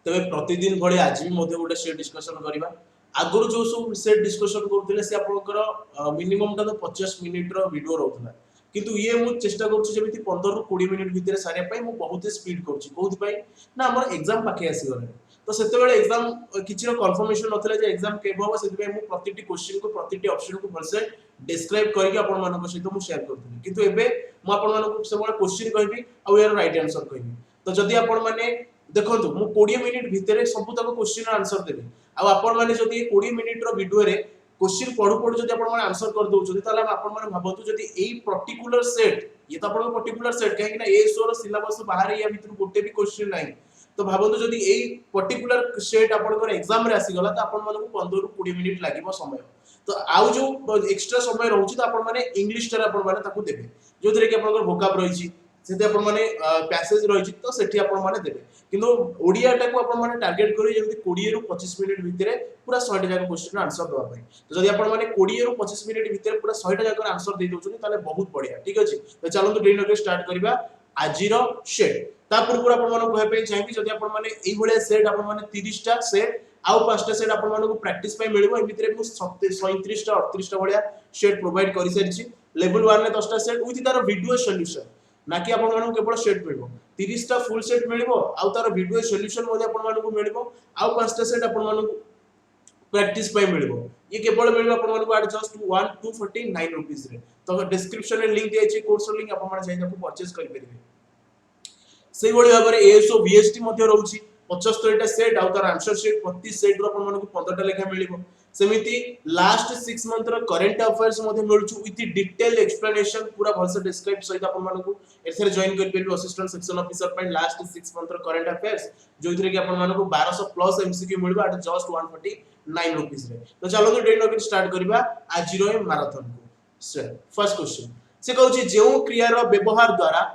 तेरे प्रतिदिन भले आज भी मध्य गोटे सेट डिस्कशन करवा आगुरी जो सब सेट डिस्कशन करते से आपंकर मिनिमम टा तो 50 मिनिट वीडियो रोला किंतु ये मु चेष्टा करुँच 15 ରୁ 20 मिनिट भितर सारे मु बहुत स्पीड करुँच ना आम एग्जाम पाखे आसीगले तो से एग्जाम किसी कन्फर्मेशन नाला जे एग्जाम केब हम से प्रति क्वेश्चन को प्रति ऑप्शन को भलसे डिस्क्राइब करके आपण मान सहित मुझे शेयर करूँ किंतु एबे मु आपण मानक सब क्वेश्चन कहबी आ यार राइट आंसर कहबी तो जदि आपण माने देखंतु मु 20 मिनिट भितर सब तक क्वेश्चन आंसर देबी आ आपण माने जदि 20 मिनिट रो वीडियो रे क्वेश्चन पढ़ू पढ़ू जदि आपण माने आंसर कर दउछथि ताले आपण माने भाबंतु जदि एई पर्टिकुलर सेट ये तो आपण पर्टिकुलर सेट काहे कि ना एसओ रो सिलेबस बाहर या भीतर गोटे भी क्वेश्चन नाही तो भाबंतु जदि एई पर्टिकुलर सेट आपण एग्जाम रे आसी गला तो आपण माने 15 ରୁ 20 मिनिट लागिबो समय तो आउ जो एक्स्ट्रा समय रहउछि तो आपण माने इंग्लिश टर आपण माने ताकू देबे जोथरे कि आपण वोकाब रहिछि सेते आपण माने पैसेज रहिछि तो सेठी आपण माने देबे किंतु ओडिया टा को आपण माने टारगेट करी जेमति 20 ରୁ 25 मिनिट भितरे पूरा 100 टा जाक क्वेश्चन आंसर दवा पई तो जदि आपण माने 20 ରୁ 25 मिनिट भितरे पूरा 100 टा जाक आंसर दे दोछथि ताले बहुत बढ़िया ठीक अछि तो चलंतु डेली नके स्टार्ट करबा आजिरो सेट ता पूर्व आपण माने कहै पई चाहिबी जदि आपण माने एई भले सेट आपण माने 30 टा सेट आउ 5 टा सेट आपण माने प्रैक्टिस पई मिलबो ए भितरे मु 37 टा 38 टा भलिया सेट प्रोवाइड करि सारिछि लेवल 1 ने 10 टा सेट विथ तार वीडियो सॉल्यूशन ना कि आपण माने केवल सेट मिलबो 30 टा फुल सेट मिलबो आउ तार वीडियो सॉल्यूशन मध्ये आपण माने मिलबो आउ 5 टा सेट आपण माने प्रैक्टिस पई मिलबो ये केवल मिलबो आपण माने एट जस्ट 1249 रुपीस रे तो डिस्क्रिप्शन रे लिंक दिया छै कोर्स लिंक आपण माने जाई ताको परचेज करि परिबे से भली भाबरे एएसओ वीएसटी मध्ये रहउछि 75 टा सेट आउ तार आंसर सेट प्रति सेट रो आपण माने 15 टा लेखा मिलिबो सेमिति लास्ट 6 मंथ रो करंट अफेयर्स मध्ये मिलुछु विथ डिटेल एक्सप्लेनेशन पूरा भलसे डिस्क्राइब सहित आपण मानकु एथरे जॉइन कर पेलु असिस्टेंट सेक्शन ऑफिसर पय लास्ट 6 मंथ रो करंट अफेयर्स जोइथरे कि आपण मानकु 1200 प्लस एमसीक्यू मिलबो एट जस्ट 149 रुपीस रे तो चलो तो डेट नोट स्टार्ट करबा आज रो मैराथन को फर्स्ट क्वेश्चन से कहउछि जेउ क्रिया रो व्यवहार द्वारा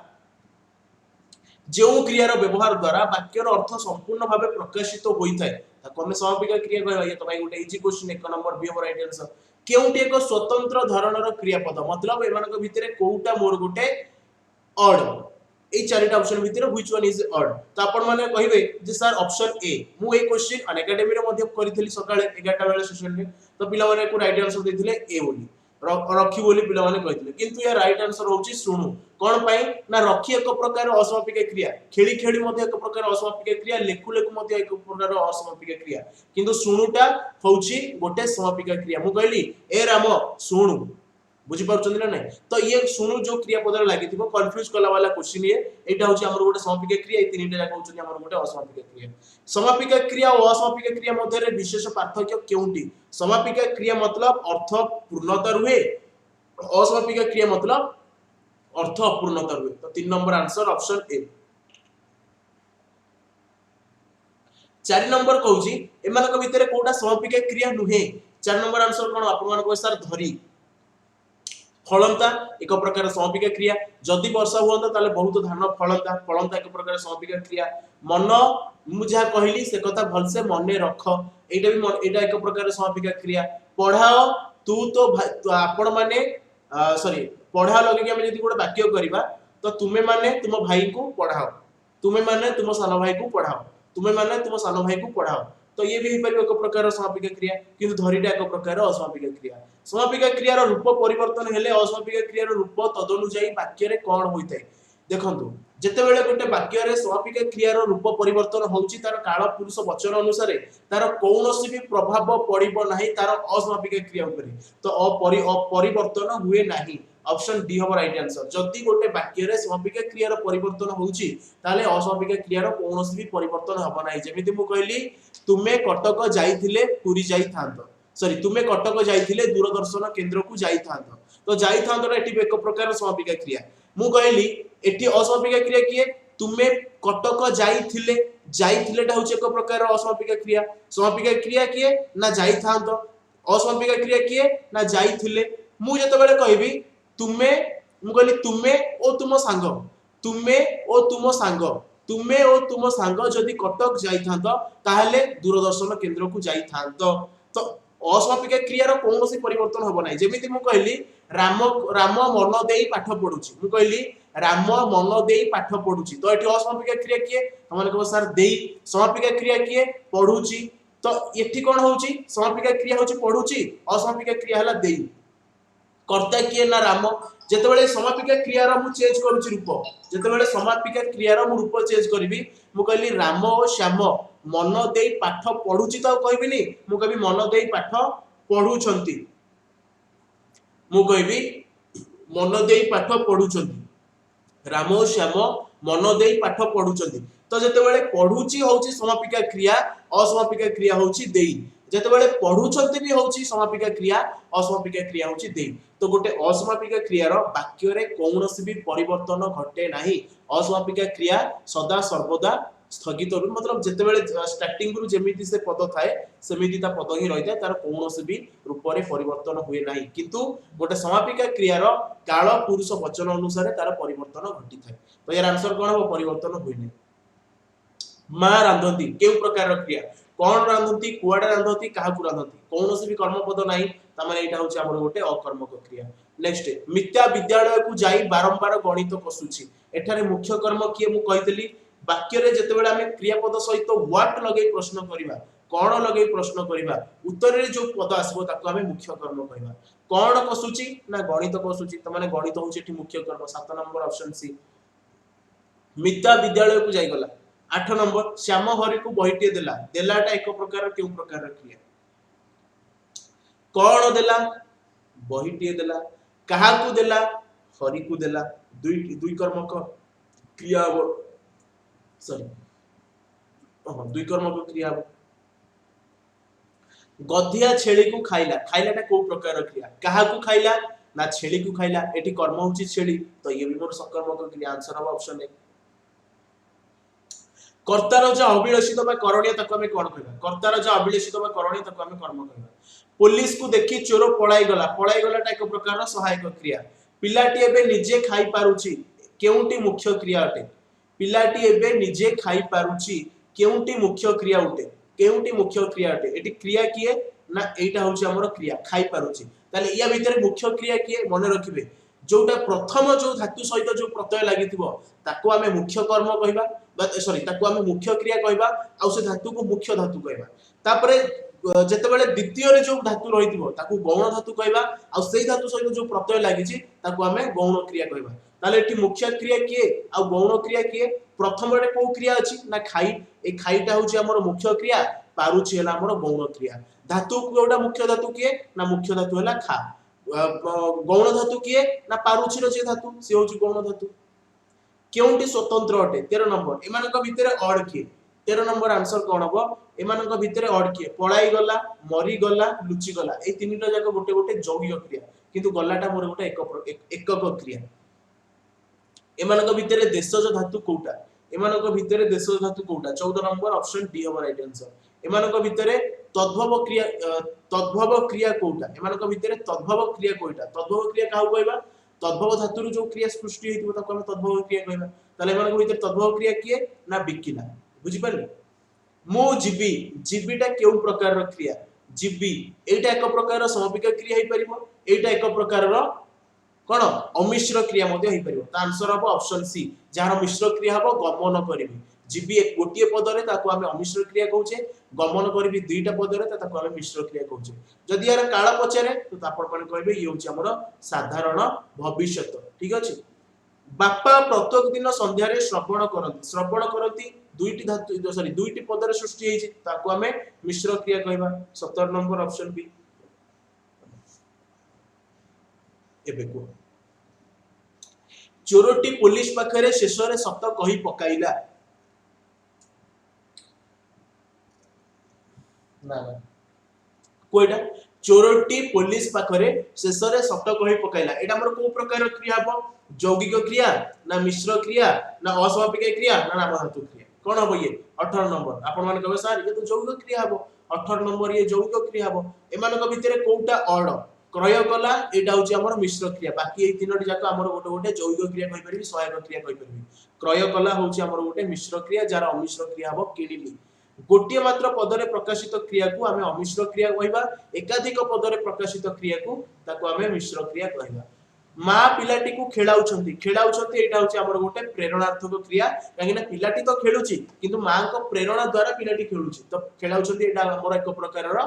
जो क्रियार व्यवहार द्वारा वाक्यर अर्थ संपूर्ण भाव प्रकाशित होता है ताको हम समापिका क्रिया कहबा ये तो भाई गोटे easy question 1 number B right answer केउटी एक स्वतंत्र धरणर क्रियापद मतलब एमानक भितरे कोउटा मोर गोटे ऑड ए चारिटा ऑप्शन भितरे व्हिच वन इज ऑड तो आपण माने कहिबे जे सर ऑप्शन ए मु ए क्वेश्चन अन एकेडमी रे मध्ये करिथली सकाळे 11टा बेले सेशन रे तो पिला माने को राइट आंसर देथिले ए बोली रखी बोली पिला माने कहिथिले किंतु या राइट आंसर होउची सुनु कोन पई ना रखी एक प्रकार असमापिक क्रिया खेली खेली मध्ये एक प्रकार असमापिक क्रिया लेखु लेखु मध्ये एक प्रकार असमापिक क्रिया किंतु सुनुटा होउची गोटे समापिक क्रिया मु कहली ए राम सुनु बुझी पाउछन ना नहीं तो ये सुनु जो क्रिया पद लागि थिबो कंफ्यूज कला वाला क्वेश्चन ये एटा होची हमर गोटे समापिक क्रिया ए तीनटा जाक होउछन हमर गोटे असमापिक क्रिया समापिक क्रिया और असमापिक क्रिया मध्ये रे विशेष पार्थक्य केउंटी समापिक क्रिया मतलब अर्थ पूर्णता रुहे असमापिक क्रिया मतलब अर्थ अपूर्णता रुहे तो 3 number answer option A 4 number कहूची एमानक भितरे कोटा समापिक क्रिया नुहे 4 नंबर आंसर कोन आपण मान को सर धरी फलंता एक प्रकार समापिक क्रिया जदि वर्षा हुआ ताले बहुत धान फलंता फलंता एक प्रकार समापिक क्रिया मन मु जहा कहली से कथा भलसे मने रख एटा भी एटा एक प्रकार समापिक क्रिया पढ़ाओ तू तो आपण माने सॉरी पढ़ा लगे कि हम यदि गोटे वाक्य करबा तो तुमे माने तुम भाई को पढ़ाओ तुमे माने तुम सान भाई को पढ़ाओ तुमे माने तुम सान भाई को पढ़ाओ तो ये भी एक प्रकार समापिक क्रिया किंतु धरीटा एक प्रकार असमापिक क्रिया समापिक क्रिया रो रूप परिवर्तन हेले असमापिक क्रिया रो रूप तदनुसार वाक्य रे कोन होइतै देखंतु जेते बेले गोटे वाक्य रे समापिक क्रिया रो रूप परिवर्तन होउची तार काल पुरुष वचन अनुसार तार कोनोसी भी प्रभाव पड़िबो नाही तार असमापिक क्रिया ऊपर तो अपरिवर्तन हुए नाही ऑप्शन डी हो राइट आंसर जदि गोटे वाक्य रे समापिक क्रिया रो परिवर्तन होउची ताले असमापिक क्रिया रो कोनोसी भी परिवर्तन हबो नाही जेमिति मु कहली तुमे कटक जाइथिले पुरी जाई थांतो सॉरी तुमे कटक जाइथिले दूरदर्शन केंद्र को जाई थांतो तो जाई थांतो एटी एक प्रकार समापिक क्रिया मु कहली एटी असमापिक क्रिया किए तुमे कटक जाइथिले जाइथिले ता होचे एक प्रकार असमापिक क्रिया समापिक क्रिया किए ना जाई थांतो असमापिक क्रिया किए ना जाइथिले मु जते बेले कहबी तुमे मु कहली तुमे ओ तुम सांग तुमे ओ तुम सांग तुमे ओ तुम सांग जदि कटक जाई थांतो ताहले दूरदर्शन केंद्र को जाई थांतो तो असमापिक क्रिया रो कोनोसी परिवर्तन होबो नै जेमिति मु कहली राम राम मन देई पाठ पढुची मु कहली राम मन देई पाठ पढुची तो एठी असमापिका क्रिया किए हमन कहबो सर देई समापिका क्रिया किए पढुची तो एठी कोन होउची समापिका क्रिया होउची पढुची असमापिका क्रिया हला देई कर्ता किए ना राम जेतेबेले समापिका क्रिया रो मु चेंज करूची रूप जेतेबेले समापिका क्रिया रो मु रूप चेंज करबी मु कहली राम और श्याम मन देई पाठ पढुची तो कहबिनी मु कहबी मन देई पाठ पढुछंती मु कहबी मन देई पाठ पढुछंती राम और श्याम मन देई पाठ पढुछंती तो जेतेबेले पढुची होउची समापिका क्रिया असमापिका क्रिया होउची देई जेतेबेले पढुछंती भी होउची समापिका क्रिया असमापिका क्रिया होउची देई तो गोटे असमापिका क्रिया रो वाक्य रे कोनोसी भी परिवर्तन घटे नाही असमापिका क्रिया सदा सर्वदा स्थगित रु मतलब जेतेबेले स्टार्टिंग रु जेमिति से पद थाए सेमिति ता पद ही रहिता तार कोनोसी भी रूप रे परिवर्तन हुए नाही किंतु गोटे समापिका क्रिया रो काल पुरुष वचन अनुसार तार परिवर्तन घटी थाए तो यार आंसर कोन हो परिवर्तन हुए नाही मां रांधती केउ प्रकार रो क्रिया कोन रांधती कुआडे रांधती काहाकु रांधती कोनोसी भी कर्म पद नाही ता माने एटा होची हमर गोटे अकर्मक क्रिया नेक्स्ट मिथ्या विद्यालय को जाई बारंबार गणित कसुची एठारे मुख्य कर्म किए मु कहितली वाक्य रे जेतेबेले हमें क्रियापद सहित व्हाट लगे प्रश्न करिबा कोन लगे प्रश्न करिबा उत्तर रे जो पद आसबो ताको हमें मुख्य कर्म कहिबा कोन कसुची ना गणित कसुची त माने गणित होची एठी मुख्य कर्म 7 नंबर ऑप्शन सी मिथ्या विद्यालय को जाई गला 8 नंबर श्याम हरि को बहिटे देला देलाटा एक प्रकार केउ प्रकार क्रिया कोन देला बहिटे देला कहा को देला हरि को देला दुई दुई कर्मक क्रिया सॉरी दुई कर्मक क्रिया गधिया छेली को खाइला खाइलाटा को प्रकार क्रिया कहा को खाइला ना छेली को खाइला एठी कर्म होची छेली तो ये भी मोर सकर्मक क्रिया आंसर हो ऑप्शन ए कर्तार जो अभिलषित बा करणीय ताको हमें कोन कहबा कर्तार जो अभिलषित बा करणीय ताको हमें कर्म कहबा पुलिस को देखि चोर पळाई गलाटा एक प्रकार सहायक क्रिया पिलाटी एबे निजे खाई पारुची केउटी मुख्य क्रिया अटे पिलाटी एबे निजे खाई पारुची केउटी मुख्य क्रिया उठे केउटी मुख्य क्रिया अटे एटी क्रिया किए ना एटा होची हमर क्रिया खाई पारुची ताले या भीतर मुख्य क्रिया किए मने रखिबे जोटा प्रथम जो धातु सहित जो प्रत्यय लागिथिबो ताको हमें मुख्य कर्म कहबा सॉरी ताको हमें मुख्य क्रिया कहबा आ से धातु को मुख्य धातु कहबा तापरे जेतेबेले द्वितीय रे जो धातु रहिथिबो ताको गौण धातु कहबा आ सेही धातु सहित जो प्रत्यय लागिछि ताको हमें गौण क्रिया कहबा ताले एठी मुख्य क्रिया किए आ गौण क्रिया किए प्रथम रे को क्रिया अछि ना खाई ए खाईटा होछि हमर मुख्य क्रिया पारुछि हला हमर गौण क्रिया धातु कोडा मुख्य धातु किए ना मुख्य धातु हला खा गौण धातु किए ना पारुछि रो जे धातु से होछि गौण धातु केउंटी स्वतंत्र अटे 13 नंबर एमानक भितरे ऑड किए 13 नंबर आंसर कोन हबो एमानक भितरे ऑड किए पळाई गला मरी गला लुचि गला ए तीनटा जाक गोटे गोटे जौगिक क्रिया किंतु गलाटा मोर गोटे एकक क्रिया एमानक भितरे देशज धातु कोउटा एमानक भितरे देशज धातु कोउटा 14 नंबर ऑप्शन डी हबो राइट आंसर एमानक भितरे तद्भव क्रिया कोउटा एमानक भितरे तद्भव क्रिया कोइटा तद्भव क्रिया काहू कहबा तद्भव धातुरु जो क्रिया सृष्टि हेतिबो ताको हम तद्भव क्रिया कहबा ताले एमानक भितरे तद्भव क्रिया किए ना बिकिला बुझि पारले मो जीबी जीबीटा केउ प्रकार रो क्रिया जीबी एटा एक प्रकार रो समापिका क्रिया हे परिबो एटा एक प्रकार रो कोन अमिश्र क्रिया मध्ये हे परिबो ता आंसर हबो ऑप्शन सी जहार मिश्र क्रिया हबो गमन करिबी जीबी एक गोटिए पद रे ताको हम अमिश्र क्रिया कहउचे गमन करिबी दुईटा पद रे ताको हम मिश्र क्रिया कहउचे जदि यार काळ पछरे तो आपण माने कहबे ई होची हमर साधारण भविष्यत ठीक अछि बापा प्रत्येक दिन संध्या रे श्रवण करंती दुईटी धातु सॉरी दुईटी पद रे सृष्टि हेछि ताको हमें मिश्र क्रिया कहबा 17 नंबर ऑप्शन बी एबे को चोरटी पुलिस पाखरे शेष रे सत कहि पकाइला ना ना कोइटा चोरटी पुलिस पाखरे शेष रे सत कहि पकाइला एटा हमर को प्रकार क्रिया हबो यौगिक क्रिया ना मिश्र क्रिया ना असमापिक क्रिया ना नाम धातु क्रिया कोन हबो ये 18 नंबर आपण माने कहबे सर ये तो यौगिक क्रिया हबो 18 नंबर ये यौगिक क्रिया हबो एमानक भितरे कोउटा ऑड क्रय कला एटा होची हमर मिश्र क्रिया बाकी ए तीनोटी जाक हमर गोटे गोटे यौगिक क्रिया कहि परबी सहायक क्रिया कहि परबी क्रय कला होची हमर गोटे मिश्र क्रिया जार अमिश्र क्रिया हबो किडिली गोटिए मात्र पदरे प्रकाशित क्रिया को हमें अमिश्र क्रिया कहबा एकाधिक पदरे प्रकाशित क्रिया को ताको हमें मिश्र क्रिया कहबा माँ पिलाटी को खेलाउछंती खेलाउछंती एटा होची हमर गोटे प्रेरणार्थक क्रिया काहे ना पिलाटी तो खेलुची किंतु माँ को प्रेरणा द्वारा पिलाटी खेलुची तो खेलाउछंती एटा हमर एक प्रकारर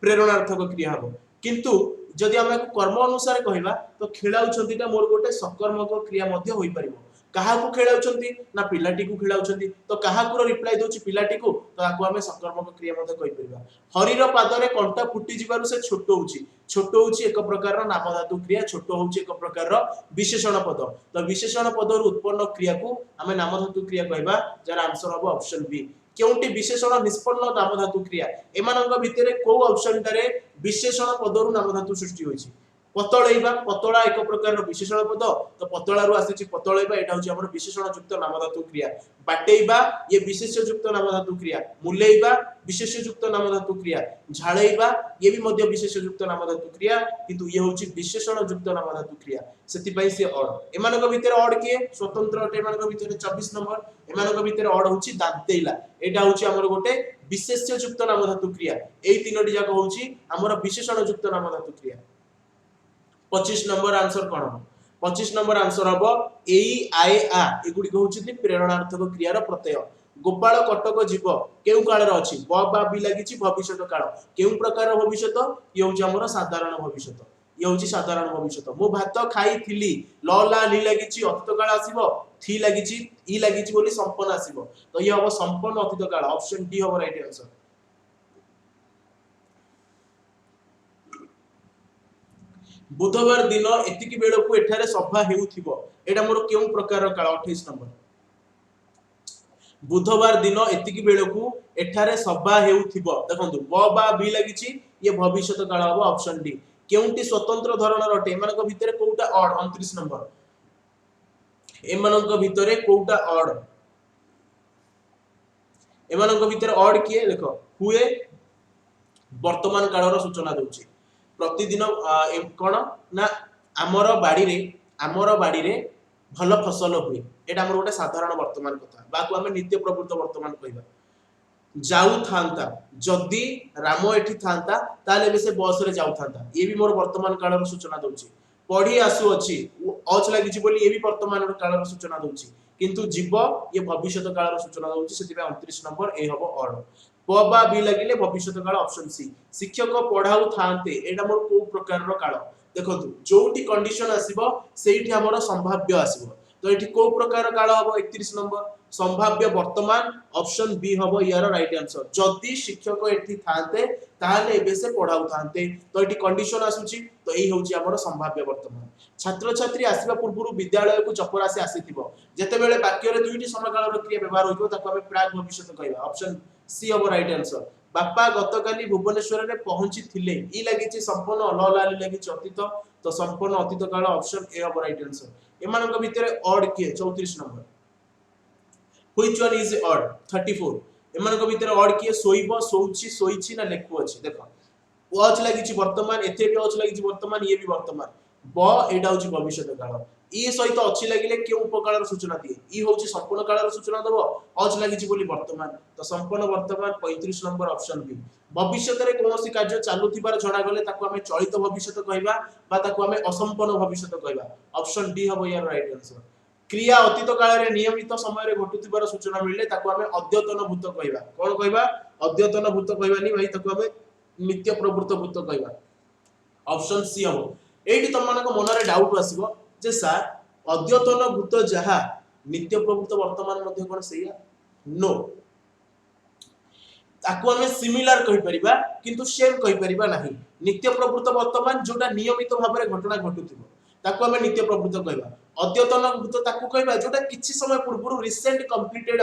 प्रेरणार्थक क्रिया हबो किंतु जदि हम कर्म अनुसार कहबा तो खेलाउछंतीटा मोर गोटे सकर्मक क्रिया मध्ये होई परिबो काहा को खेलाउछंती ना पिलाटी को खेलाउछंती तो काहा को रिप्लाई दोची पिलाटी को तो आको हमें सकर्मक क्रिया मध्ये कहि परिबा हरिर पादरे कंटा फुटी जिबारु से छोट होउची एक प्रकार नाम धातु क्रिया छोट होउची एक प्रकार विशेषण पद तो विशेषण पद रु उत्पन्न क्रिया को हमें नाम धातु क्रिया कहबा जार आंसर हबो ऑप्शन बी केउंटी विशेषण निष्पन्न नाम धातु क्रिया एमानंग भितरे को ऑप्शन टारे विशेषण पद रु नाम धातु सृष्टि होइची पतळैबा पतळा एक प्रकार विशेषण पद तो पतळा रु आसीची पतळैबा एटा होची हमर विशेषण युक्त नाम धातु क्रिया बाटेइबा ये विशेष युक्त नाम धातु क्रिया मुलेइबा विशेष युक्त नाम धातु क्रिया झाळैबा ये भी मध्य विशेष युक्त नाम धातु क्रिया किंतु ये होची विशेषण युक्त नाम धातु क्रिया सेति पई से ऑड एमानक भितर ऑड के स्वतंत्र अटे एमानक भितर 24 नंबर एमानक भितर ऑड होची दांतेइला एटा होची हमर गोटे विशेष युक्त नाम धातु क्रिया एई तीनोटी जाक होची हमर विशेषण युक्त नाम धातु क्रिया 25 नंबर आंसर कोन 25 नंबर आंसर हबो एई आए आ एगुडी कहउछि प्रेरणार्थक क्रियार प्रत्यय गोपाल कटक जीव केउ काल रे अछि ब बा बी लागिछि भविष्यत काल केउ प्रकार भविष्यत ये होछि हमर साधारण भविष्यत ये होछि साधारण भविष्यत मो भात खाई थिली ल ला ली लागिछि अतीत काल आसीबो थी लागिछि ई लागिछि बोली संपन्न आसीबो तो ये हबो संपन्न अतीत काल ऑप्शन डी हबो राइट आंसर बुधवार दिन एतिकी बेल को एठारे सभा हेउथिबो एटा मोर केउ प्रकार काल 28 नंबर बुधवार दिन एतिकी बेल को एठारे सभा हेउथिबो देखंतु ब बा बी लागिछि ये भविष्यत काल हबो ऑप्शन डी केउंटी स्वतंत्र धरणर अटे एमानक भितरे कोउटा ऑड 29 नंबर एमानक भितरे कोउटा ऑड एमानक भितरे ऑड किए देखो हुए वर्तमान कालर सूचना दोछि प्रतिदिन कोन ना आमर बाड़ी रे भल फसल हुए एटा हमर गोटे साधारण वर्तमान कथा बाकू हमें नित्य प्रवृत्त वर्तमान कहबा जाऊ थांता जदी राम एठी थांता ताले बे से बस रे जाऊ थांता ये भी मोर वर्तमान कालर सूचना दोछि पढ़ी आसु अछि अच लागिछि बोली ये भी वर्तमान कालर सूचना दोछि किंतु जीव ये भविष्यत कालर सूचना दोछि सेति 29 नंबर ए हबो ऑड प बा बी लागिले भविष्यत काल ऑप्शन सी शिक्षक पढ़ाउ थांते एटा मोर को प्रकार रो काल देखंतु जोटी कंडीशन आसीबो सेठी हमर संभाव्य आसीबो तो एठी को प्रकार काल हबो 31 नंबर संभाव्य वर्तमान ऑप्शन बी हबो यार राइट आंसर जदी शिक्षक एठी थांते ताले एबे से पढ़ाउ थांते तो एठी कंडीशन आसुची तो एही होची हमर संभाव्य वर्तमान छात्र छात्री आसीबा पूर्वरु विद्यालय को चपरासी आसीथिबो जेते बेले वाक्य रे दुईटी समकाल रो क्रिया व्यवहार होइबो ताको हमें प्राग भविष्यत कहबा ऑप्शन सी हबो राइट आंसर बापा गतकाली भुवनेश्वर रे पहुंची थिले ई लागिछि संपूर्ण ल लाली लागिछि अतीत तो संपूर्ण अतीत काल ऑप्शन ए हबो राइट आंसर एमानक भितरे ऑड के 34 number which one is odd 34 एमानक भितरे ऑड के सोइबो सोउछि सोइछि ना लेखु अछि देखो वॉच लागिछि वर्तमान एथे भी वॉच लागिछि वर्तमान ये भी वर्तमान ब एडा होछि भविष्यत काल ई सहित अछि लागिले के उपकालर सूचना दिए ई होछि संपूर्ण कालर सूचना दबो अज लागिछि बोली वर्तमान तो संपूर्ण वर्तमान 35 नंबर ऑप्शन बी भविष्यत रे कोनोसी कार्य चालुथिबार जणा गले ताको हमें चलित भविष्यत कहबा बा ताको हमें असंपूर्ण भविष्यत कहबा ऑप्शन डी हबो यार राइट आंसर क्रिया अतीत काल रे नियमित समय रे घटुथिबार सूचना मिलले ताको हमें अद्यतन भूत कहबा कोन कहबा अद्यतन भूत कहबानी भाई ताको हमें नित्य प्रवृत्त भूत कहबा ऑप्शन सी हबो एठी तमनक मन रे डाउट आसीबो जे सर अद्यतन भूत जहा नित्य प्रवृत्त वर्तमान मध्ये कोन सैया नो ताको हमें सिमिलर कहि परिबा किंतु सेम कहि परिबा नाही नित्य प्रवृत्त वर्तमान जोटा नियमित भाबरे घटना घटुथिबो ताको हमें नित्य प्रवृत्त कहबा अद्यतन भूत ताको कहबा जोटा किछि समय पूर्व रिसेंट कंप्लीटेड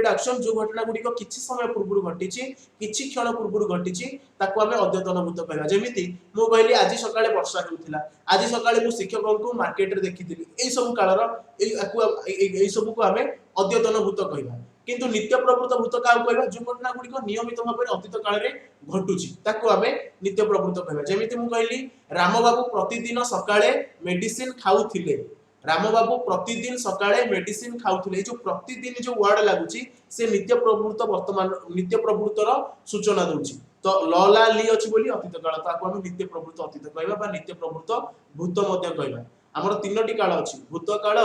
एक्शन जो घटना गुडी को किछि समय पूर्व घटिछि किछि क्षण पूर्व घटिछि ताको हमें अद्यतन भूत कहबा जेमिति मु कहली आज सकाळे वर्षा हेउथिला आज सकाळे मु शिक्षक को मार्केट रे देखिथिली एई सब कालर एई सब को हमें अद्यतन भूत कहबा किंतु नित्य प्रवृत्त भूत का कहबा जो घटना गुडी को नियमित भाव रे अतीत काल रे घटुछि ताको हमें नित्य प्रवृत्त कहबा जेमिति मु कहली राम बाबू प्रतिदिन सकाळे मेडिसिन खाउथिले राम बाबू प्रतिदिन सकाळे मेडिसिन खाउथिले जो प्रतिदिन जो वर्ड लागुची से नित्य प्रवृत्त वर्तमान नित्य प्रवृत्तर सूचना दउची तो ल ला ली अछि बोली अतीत काल ताको हम नित्य प्रवृत्त अतीत कहबा बा नित्य प्रवृत्त भूत मध्य कहबा हमर तीनोटी काल अछि भूत काल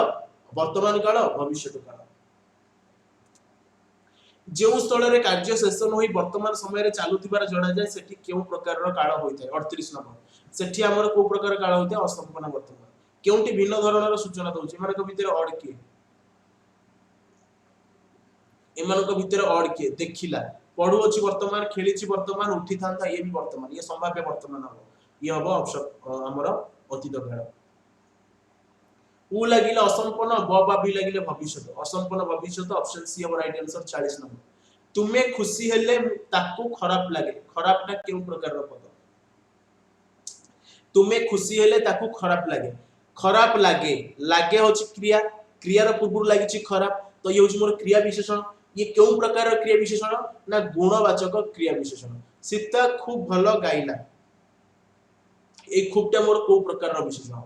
वर्तमान काल भविष्यत काल जो स्थल रे कार्य शेष न होई वर्तमान समय रे चालुथिबार जणा जाय सेठी केउ प्रकार रो काल होइथाय 38 नंबर सेठी हमर को प्रकार काल होइथाय असंपन्न वर्तमान केउंटी भिन्न धरणर सूचना दउची माने को भितर ऑड के एमान को भितर ऑड के देखिला पढु अछि वर्तमान खेली छि वर्तमान उठी थांता ये भी वर्तमान ये संभाव्य वर्तमान हो ये हबो ऑप्शन हमर अतीत काल उ लागिले असंपन्न ब बा भी लागिले भविष्यत असंपन्न भविष्यत ऑप्शन सी हमर राइट आंसर 40 नंबर तुमे खुशी हेले ताकू खराब लागे खराबटा केउ प्रकार रो पद तुमे खुशी हेले ताकू खराब लागे लागे होची क्रिया क्रिया रो पूर्व लागि छि खराब तो ये होची मोर क्रिया विशेषण ये केउ प्रकार रो क्रिया विशेषण ना गुणवाचक क्रिया विशेषण सीता खूब भलो गाइला ए खूबटा मोर को प्रकार रो विशेषण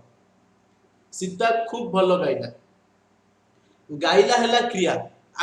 सीता खूब भलो गाइला गाइला हला क्रिया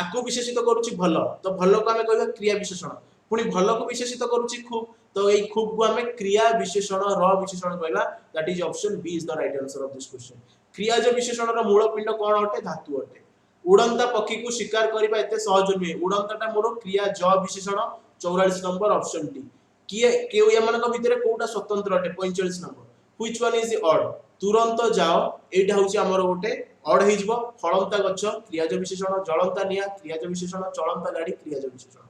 आको विशेषित करूची भलो तो भलो को हमें कहबा क्रिया विशेषण पुनी भलो को विशेषित करूची खूब तो ए खूब को हमें क्रिया विशेषण र विशेषण कहबा that is option B is the right answer of this question क्रिया जो विशेषण रो मूल पिंड कोन होटे धातु होटे उड़ंता पक्षी को शिकार करबा एते सहज नुहे उड़ंताटा मोर क्रिया ज विशेषण 44 नंबर ऑप्शन डी किए केउ यमन को भितरे कोटा स्वतंत्र होटे 45 number which one is odd तुरंत जाओ एटा होची हमर गोटे ऑड हे जिवो फळंता गच्छ क्रियाज विशेषण जळंता निया क्रियाज विशेषण चळंता गाडी क्रियाज विशेषण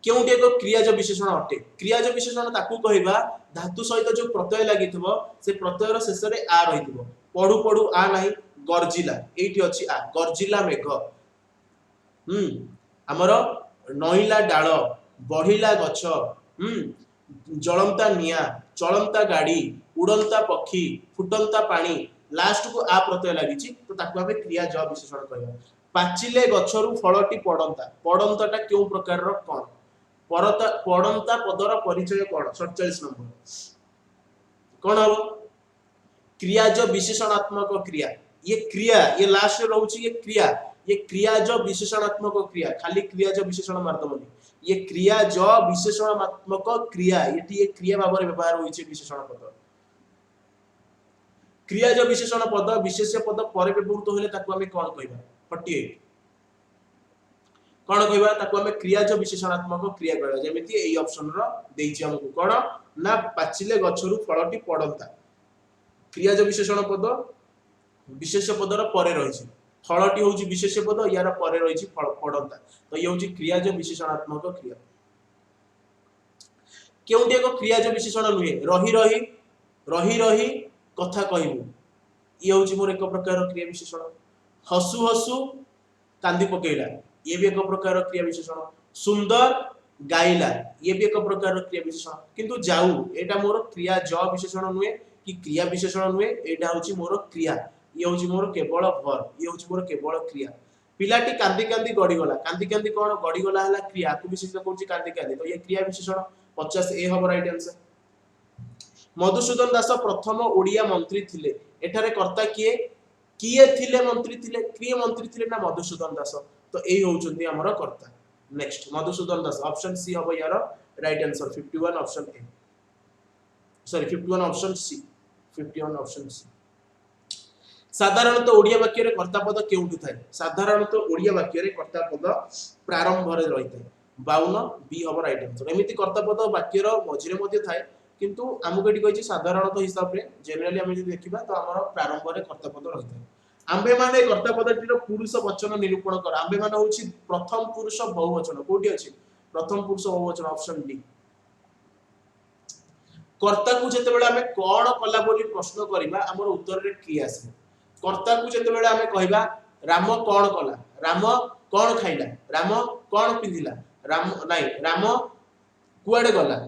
केउटे को क्रियाज विशेषण अटे क्रियाज विशेषण ताकू कहबा धातु सहित जो प्रत्यय लागिथबो से प्रत्यय रो शेष रे आ रहिथबो पढु पढु आ नाही गर्जिला एठी अछि आ गर्जिला मेघ हमर नहिला डाळ बढिला गच्छ जळंता निया चळंता गाडी उड़ंता पक्षी फुटंता पानी लास्ट को आ प्रत्यय लागिची तो ताकू हमें क्रिया ज विशेषण कहबा पाचिले गच्छरु फळटी पडंता पडंताटा केउ प्रकार रो कोन पडंता पदर परिचय कोन 47 नंबर कोन हो क्रियाज विशेषणात्मक क्रिया ये लास्ट रहउची ये क्रियाज विशेषणात्मक क्रिया खाली क्रियाज विशेषण मारदमनी ये क्रियाज विशेषणात्मक क्रिया ये क्रिया भाବରେ व्यवहार होइছে विशेषण पद क्रियाज विशेषण पद विशेष्य पद पर व्यवहृत होले ताकू हमें कोन कहबा 48 कोन कहबा ताकू हमें क्रियाज विशेषणात्मक क्रिया कहबा जेमिति एई ऑप्शन रो देइछि हमकु कोन ना पाचिले गछरु फळटी पडंता क्रियाज विशेषण पद विशेष्य पदर परे रहिछि फळटी होउछि विशेष्य पद यार परे रहिछि पडंता तो ये होउछि क्रियाज विशेषणात्मक क्रिया केउंटे एको क्रियाज विशेषण नुहे रही रही कथा कहबू ये होउछि मोर एक प्रकार क्रिया विशेषण हसु हसु कांदी पकेइला ये भी एक प्रकार क्रिया विशेषण सुंदर गाइला ये भी एक प्रकार क्रिया विशेषण किंतु जाऊ एटा मोर क्रिया ज विशेषण नुहे कि क्रिया विशेषण नुहे एटा होउछि मोर क्रिया ये होउछि मोर केवल वर्ब ये होउछि मोर केवल क्रिया पिलाटी कांदी कांदी कांदी कोन गडी गला हला क्रिया को विशेषण कोछि कांदी कांदी तो ये क्रिया विशेषण 50 ए हबो राइट आंसर मधुसूदन दास प्रथम ओडिया मंत्री थिले एठारे कर्ता किए थिले मंत्री थिले ना मधुसूदन दास तो एही होउछन्ती हमर कर्ता next Madhusudan Das option C हबो यार right answer 51 option A sorry 51 option C 51 option C साधारणतः ओडिया वाक्य रे कर्ता पद केउठु थाए साधारणतः ओडिया वाक्य रे कर्ता पद प्रारंभ रे रहिथाय 52 बी हबो राइट आंसर एमिति कर्ता पद वाक्य रो मझिरे मध्ये थाए किंतु हमको एटी कहिछि साधारणतः हिसाब रे जनरली हम जदि देखिबा तो हमर प्रारंभ रे कर्ता पद रहिथाय आंबे माने कर्ता पदटिर पुरुष वचन निरूपण कर आंबे माने होछि प्रथम पुरुष बहुवचन कोठी अछि प्रथम पुरुष बहुवचन ऑप्शन डी कर्ता को जते बेले हमें कोन कला बोली प्रश्न करिबा हमर उत्तर रे की आसे कर्ता को जते बेले हमें कहबा राम कोन कला राम कोन खाइला राम कोन पिंदिला राम कुआडे गला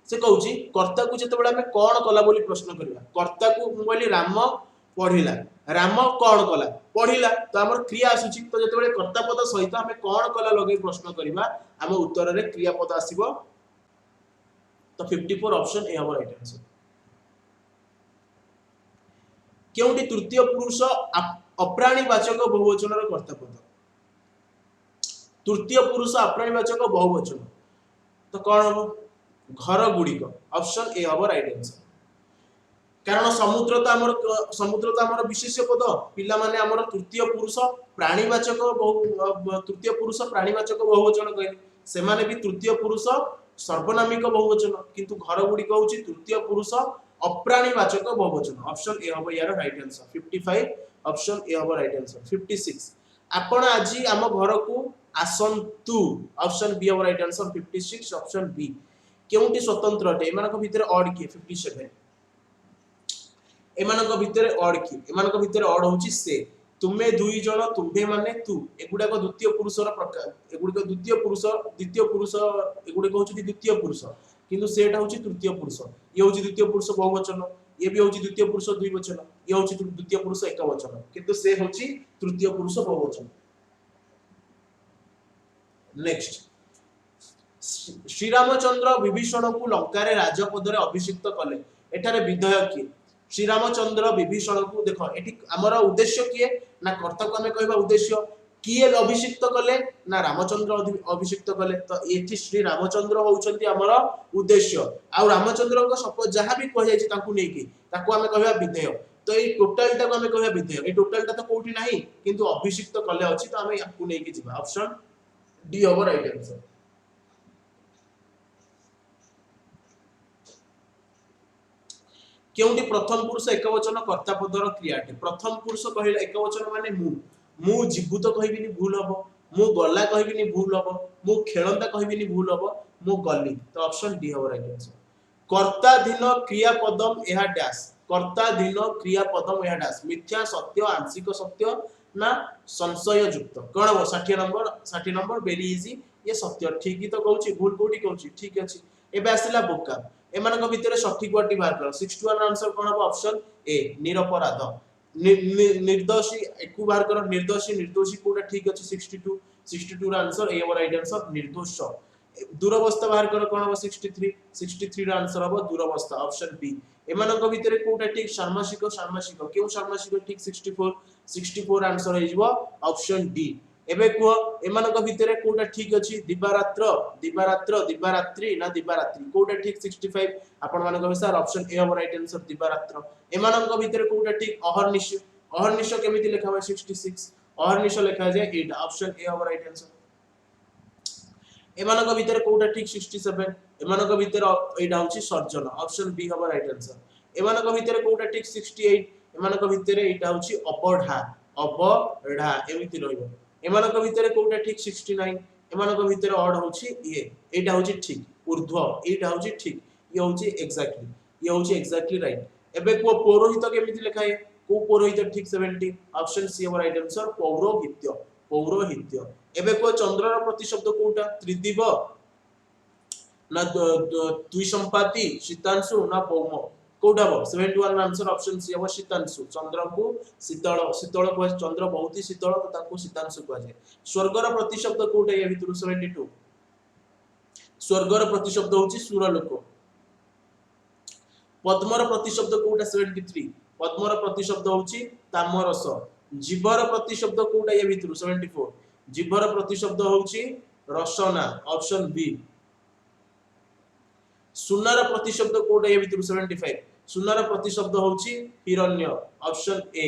से कहूची कर्ता को जते बेले हमें कोन कला बोली प्रश्न करिबा कर्ता को बोली राम पढिला राम कोन कला पढिला तो हमर क्रिया आसुची तो जते बेले कर्ता पद सहित हमें कोन कला लगे प्रश्न करिबा हम उत्तर रे क्रिया पद आसीबो तो 54 ऑप्शन ए हबो राइट आंसर केउटी तृतीय पुरुष अप्राणीवाचक बहुवचन रो कर्ता पद तृतीय पुरुष अप्राणीवाचक बहुवचन तो कौन हम घर गुड़िक ऑप्शन ए हम राइट आंसर कारण समुद्र तो आमर विशेष्य पद पिला माने आमर तृतीय पुरुष प्राणीवाचक तृतीय पुरुष प्राणीवाचक बहुवचन कहले से माने भी तृतीय पुरुष सर्वनामिक बहुवचन किंतु घर गुड़िक होची तृतीय पुरुष अप्राणीवाचक बहुवचन ऑप्शन ए हम यार राइट आंसर 55 ऑप्शन ए हम राइट आंसर 56 आपण आज आम घर को आसंतु ऑप्शन बी हम राइट आंसर 56 ऑप्शन बी केउटी स्वतंत्र अटे एमानक भितर ऑड के 57 एमानक भितर ऑड की एमानक भितर ऑड होची से तुमे दुई जण तुम्भे माने तू एगुडा को द्वितीय पुरुषर प्रकार एगुडा को द्वितीय पुरुष एगुडा को होची द्वितीय पुरुष किंतु सेटा होची तृतीय पुरुष ये होची द्वितीय पुरुष बहुवचन ये भी होची द्वितीय पुरुष द्विवचन ये होची द्वितीय पुरुष एकवचन किंतु से होची तृतीय पुरुष बहुवचन नेक्स्ट श्री रामचंद्र विभीषण को लंका रे राजपद रे अभिषिक्त कले एठारे विधेय किए श्री रामचंद्र विभीषण को देखो एठी हमर उद्देश्य किए ना कर्ता को हमें कहबा उद्देश्य किए अभिषिक्त कले ना रामचंद्र अभिषिक्त कले तो एठी श्री रामचंद्र होउचंती हमर उद्देश्य आ रामचंद्र को सब जहां भी कह जायछि ताकू नै कि ताकू हमें कहबा विधेय तो ए टोटल टा को हमें कहबा विधेय ए टोटल टा तो कोठी नाही किंतु अभिषिक्त कले अछि तो हमें याकू नै कि जिबा ऑप्शन डी ओवर राइट आंसर केउंटी प्रथम पुरुष एकवचन कर्ता पदर क्रियाटे प्रथम पुरुष कहले एकवचन माने मु जीवित कहबिनी भूल हबो मु गला कहबिनी भूल हबो मु खेलंता कहबिनी भूल हबो मु गली तो ऑप्शन डी हो राइट आंसर कर्ताधीन क्रियापदम एहा डैश कर्ताधीन क्रियापदम एहा डैश मिथ्या सत्य आंशिक सत्य ना संशय युक्त कोन हो 60 नंबर वेरी इजी ये सत्य ठीक ही तो कहूची भूल कोठी कहूची ठीक अछि एबे आसिला बोका एमानक भितर सठिक वर्ड बाहर कर 61 आंसर कोन हो ऑप्शन ए निरपराध निर्दोषी एकु बाहर कर निर्दोषी निर्दोषी कोटा ठीक अछि 62 रा आंसर ए और राइट आंसर निर्दोष दूरवस्था बाहर कर कोन हो 63 रा आंसर हो दूरवस्था ऑप्शन बी एमानक भितर कोटा ठीक षाण्मासिक केउ षाण्मासिक ठीक 64 आंसर हे जिवो ऑप्शन डी एबे को एमानक भितर कोटा ठीक अछि दिवारात्र दिवारात्री ना दिवारात्री कोटा ठीक 65 आपण मानक अनुसार ऑप्शन ए हो राइट आंसर दिवारात्र एमानक भितर कोटा ठीक अहर्निश केमिति लिखा हुआ 66 अहर्निश लिखा जाय 8 ऑप्शन ए हो राइट आंसर एमानक भितर कोटा ठीक 67 एमानक भितर एटा होची सर्जन ऑप्शन बी हो राइट आंसर एमानक भितर कोटा ठीक 68 एमानक भितर एटा होची अबढ़ा एमिति रहइबो एमानक भितर कोटा ठीक 69 एमानक भितर ऑड होची ये एटा होची ठीक ऊर्ध्व एटा होची ठीक ये होची एक्जेक्टली राइट एबे को पौरोहित केमिति लिखाए को पौरोहित ठीक 70 ऑप्शन सी हो राइट आंसर पौरोहित्य एबे को चंद्रर प्रतिशब्द कोटा त्रिदिव ना द्विसंपाती शीतांशु ना पौम कोटा हो 71 आंसर ऑप्शन सी हो शीतांशु चंद्र को शीतल को चंद्र बहुत ही शीतल तो ताको शीतांशु को जाय स्वर्गर प्रतिशब्द कोटा ये भितर 72 स्वर्गर प्रतिशब्द होची सूरलोक पद्मर प्रतिशब्द कोटा 73 पद्मर प्रतिशब्द होची तामरस जीवर प्रतिशब्द कोटा ये भितर 74 जीवर प्रतिशब्द होची रसना ऑप्शन बी सुनार प्रतिशब्द कोटा ये भितर 75 सुनार प्रतिशब्द होची हिरण्य ऑप्शन ए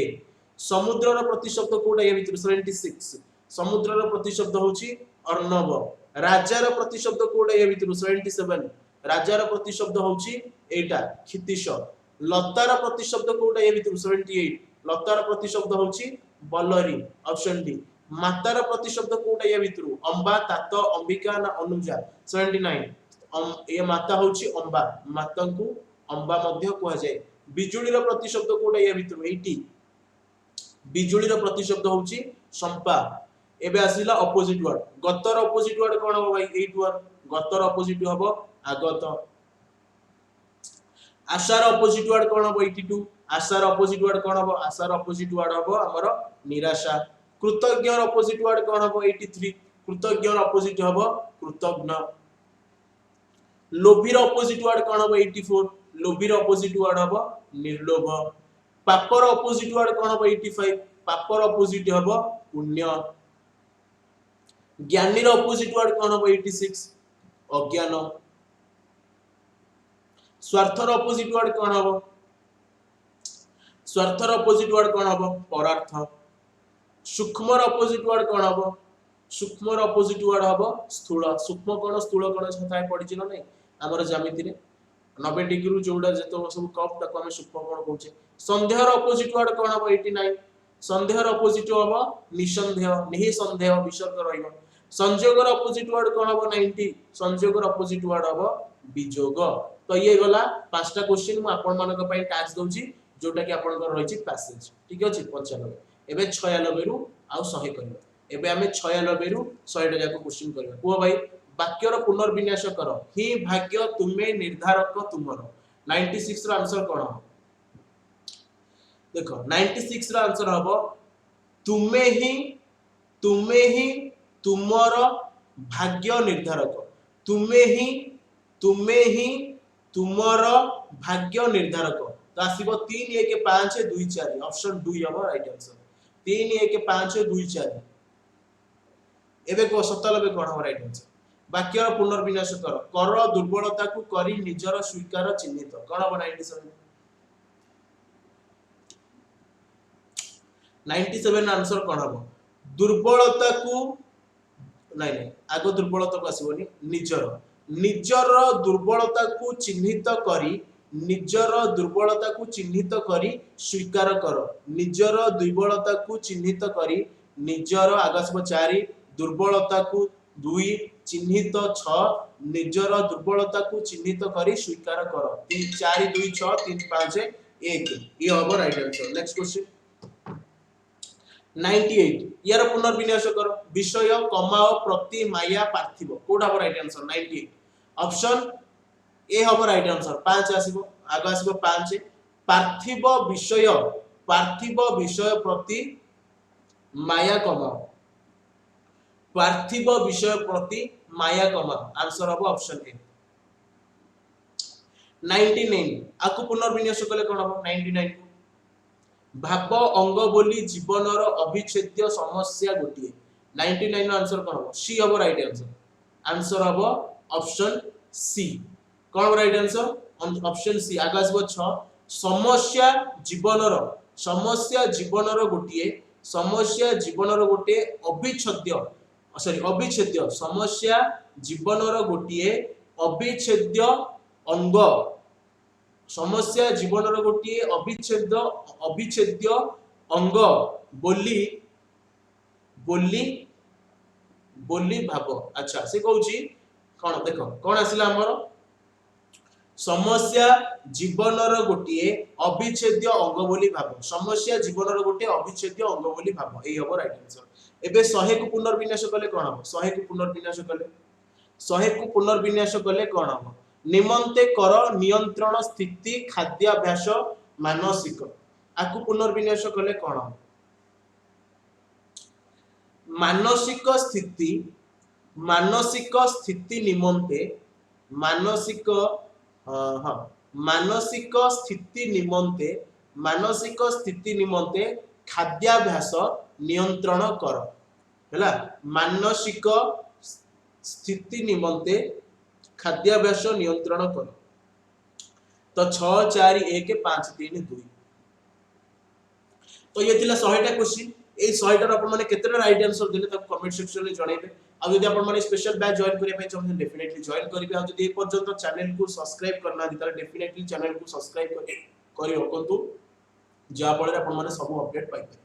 समुद्रर प्रतिशब्द कोटा ये भितर 76 समुद्रर प्रतिशब्द होची अर्णव राजार प्रतिशब्द कोटा ये भितर 77 राजार प्रतिशब्द होची एटा क्षितिश लतार प्रतिशब्द कोटा ये भितर 78 लतार प्रतिशब्द होची बलरी ऑप्शन डी मातार प्रतिशब्द कोटा ये भितर अंबा तात अंबिका ना अनुजा 79 ये माता होची अंबा माता को अंबा मध्य कह जाए बिजुलीर प्रतिशब्द कोटा ये भितर 80 बिजुलीर प्रतिशब्द होची संपा एबे आसिला अपोजिट वर्ड गतर अपोजिट वर्ड कोन हो भाई 8 वर्ड गतर अपोजिट हबो आगत आशार अपोजिट वर्ड कोन हो 82 आशार अपोजिट वर्ड कोन हो आशार अपोजिट वर्ड हबो हमर निराशा कृतज्ञर अपोजिट वर्ड कोन हो 83 कृतज्ञर अपोजिट हबो कृतज्ञ लोभीर अपोजिट वर्ड कोन हो 84 लोभीर अपोजिट वर्ड हबो निर्लोभ पापर ऑपोजिट वर्ड कौन हम 85 पापर ऑपोजिट हम पुण्य ज्ञानी रो ऑपोजिट वर्ड कौन हम 86 अज्ञान स्वार्थर ऑपोजिट वर्ड कौन हम स्वार्थर ऑपोजिट वर्ड कौन हम परार्थ सूक्ष्मर ऑपोजिट वर्ड कौन हम सूक्ष्मर ऑपोजिट वर्ड हम स्थूल सूक्ष्म कौन स्थूल कौन छथाय पडिछि न नै हमर ज्यामिति रे 90 डिग्री जोड़ा जतो सब कप तक हम सूक्ष्म कोण कहूचे संदेहर ऑपोजिट वर्ड कोन हम 89 संदेहर ऑपोजिट हम निसंदेह निहि संदेह विसर्ग रहइबो संयोगर ऑपोजिट वर्ड कोन हम 90 संयोगर ऑपोजिट वर्ड हम वियोग तो ये गला पांचटा क्वेश्चन मु आपन मानक पई टास्क दउची जोटा कि आपन कर रहिछि पैसेज ठीक अछि 95 एबे 96 रु आ 100 करबा एबे हमें 96 रु 100 टा जाको क्वेश्चन करबा को भाई वाक्यर पुनर्विन्यास कर ही भाग्य तुम्हें निर्धारक तुमर 96 रो आंसर कोन हो देखो 96 रो आंसर हबो तुम्हें ही तुमर भाग्य निर्धारक तुम्हें ही तुमर भाग्य निर्धारक तो आसीबो 3 1 5 2 4 ऑप्शन 2 हबो राइट आंसर 3 1 5 2 4 एबे को 97 कोन हो राइट आंसर वाक्यर पुनर्विन्यास कर दुर्बलता को करी निजर स्वीकार चिन्हित कोन हो 97 आंसर कोन हो दुर्बलता को नहीं आगो दुर्बलता को आसीबोनी निजर दुर्बलता को चिन्हित करी निजर दुर्बलता को चिन्हित करी स्वीकार कर निजर दुर्बलता को चिन्हित करी निजर आगसब 4 दुर्बलता को 2 चिन्हित 6 निजर दुर्बलता को चिन्हित करी स्वीकार कर 3 4 2 6 3 5 1 ये होबो राइट आंसर नेक्स्ट क्वेश्चन 98 यार पुनर्विन्यास कर विषय कमाओ प्रति माया पार्थिव कोडा हो राइट आंसर 98 ऑप्शन ए होबो राइट आंसर 5 आसीबो आगो आसीबो 5 पार्थिव विषय प्रति माया कमाओ पार्थिव विषय प्रति माया कमाओ आंसर होबो ऑप्शन ए 99 आकु पुनर्विन्यास कले कोन होबो 99 भाव अंग बोली जीवनर अविच्छेद्य समस्या गोटिए 99 आंसर कोन हो सी होबो राइट आंसर होबो ऑप्शन सी कोन राइट आंसर ऑप्शन सी आगास 6 समस्या जीवनर गोटिए अविच्छेद्य समस्या जीवनर गोटिए अविच्छेद्य अंग समस्या जीवनर गोटिए अविच्छेद्य अंग बोली भाव अच्छा से कहूची कोन देखो कोन आसिला हमर समस्या जीवनर गोटिए अविच्छेद्य अंग बोली भाव समस्या जीवनर गोटिए अविच्छेद्य अंग बोली भाव एई हबो राइट आंसर एबे 100 को पुनर्विन्यास कले कोन हबो 100 को पुनर्विन्यास कले कोन हबो निमंते कर नियंत्रण स्थिति खाद्याभ्यास मानसिक आकु पुनर्विन्यास कले कोन हबो मानसिक स्थिति निमंते मानसिक स्थिति निमंते खाद्याभ्यास नियंत्रण कर हैला मानसिक स्थिति निमंते खाद्याभ्यास नियंत्रण कर तो 6 4 1 5 3 2 तो ये थिला 100 टा क्वेश्चन ए 100 टा अपन माने केतेटा राइट आंसर देले तब कमेंट सेक्शन में जणाइबे आ जदि अपन माने स्पेशल बैच जॉइन करिया पे चाहते डेफिनेटली जॉइन करिवे आ जदि ए पर्यंत चैनल को सब्सक्राइब करना दिता डेफिनेटली चैनल को सब्सक्राइब करि रखंतु जा पळे अपन माने सब अपडेट पाइबे।